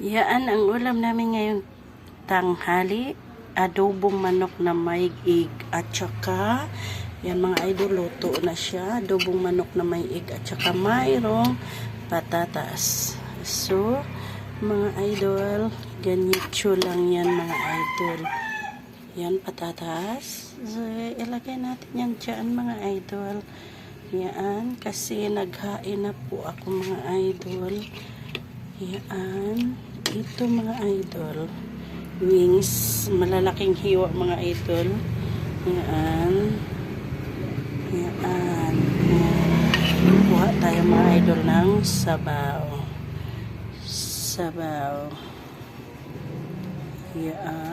Yan ang ulam namin ngayong tanghali. Adobong manok na may egg at saka yan mga idol, luto na siya. Adobong manok na may egg at saka mayroong patatas. So mga idol, ganito lang yan mga idol. Yan patatas. So, ilagay natin yan dyan mga idol. Yan, kasi naghain na po ako mga idol. Yan, ito mga idol. Wings, malalaking hiwa mga idol. Yan. Yan. Kuha tayo mga idol ng sabaw. Sabaw. Yan.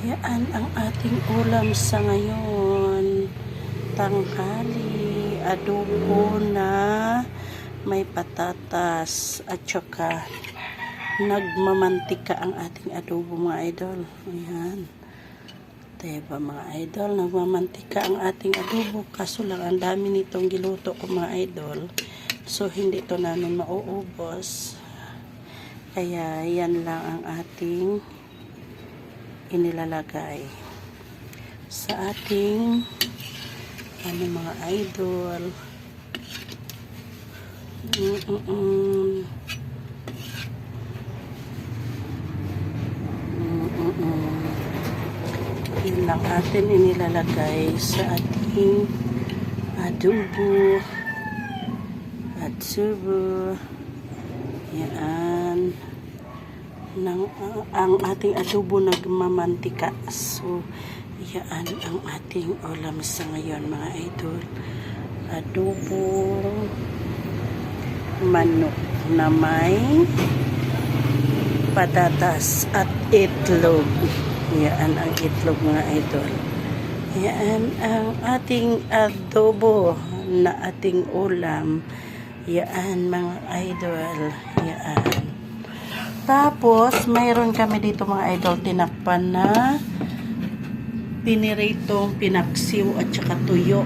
Yan ang ating ulam sa ngayon. Tanghali, adobo na may patatas at saka nagmamantika ang ating adobo mga idol. Ayan. Diba mga idol, nagmamantika ang ating adobo. Kaso lang ang dami nitong giluto ko mga idol. So hindi ito namin mauubos. Kaya yan lang ang ating inilalagay sa ating mga idol. Yun lang atin inilalagay sa ating adobo. Yan. Ang ating adobo nagmamantika. So, yan ang ating ulam sa ngayon mga idol. Adobo manok na may patatas at itlog. Yan ang itlog mga idol. Yan ang ating adobo na ating ulam. Yan mga idol. Yan. Tapos mayroon kami dito mga idol tinakpan na piniritong pinaksiw at saka tuyo.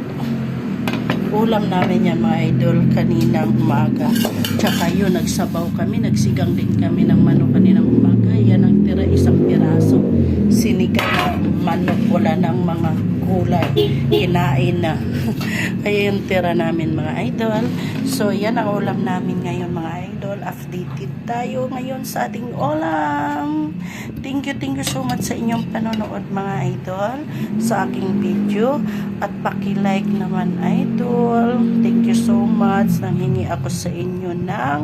Ulam namin yan mga idol kaninang umaga. Tsaka yun, nagsabaw kami, nagsigang din kami ng manok kaninang umaga. Yan ang tira, isang piraso. Sinigang na manok, wala ng mga gulay. Kinain na. Kaya yung tira namin mga idol. So yan ang ulam namin ngayon mga idol. Updated tayo ngayon sa ating ulam. Thank you so much sa inyong panonood mga idol sa aking video. At paki-like naman idol. Thank you so much. Nanghingi ako sa inyo ng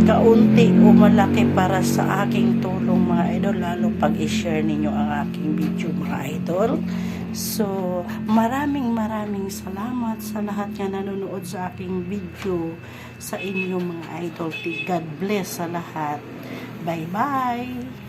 kaunti o malaki para sa aking tulong mga idol. Lalo pag i-share ninyo ang aking video mga idol. So, maraming salamat sa lahat na nanonood sa aking video sa inyo mga idol. God bless sa lahat. Bye-bye!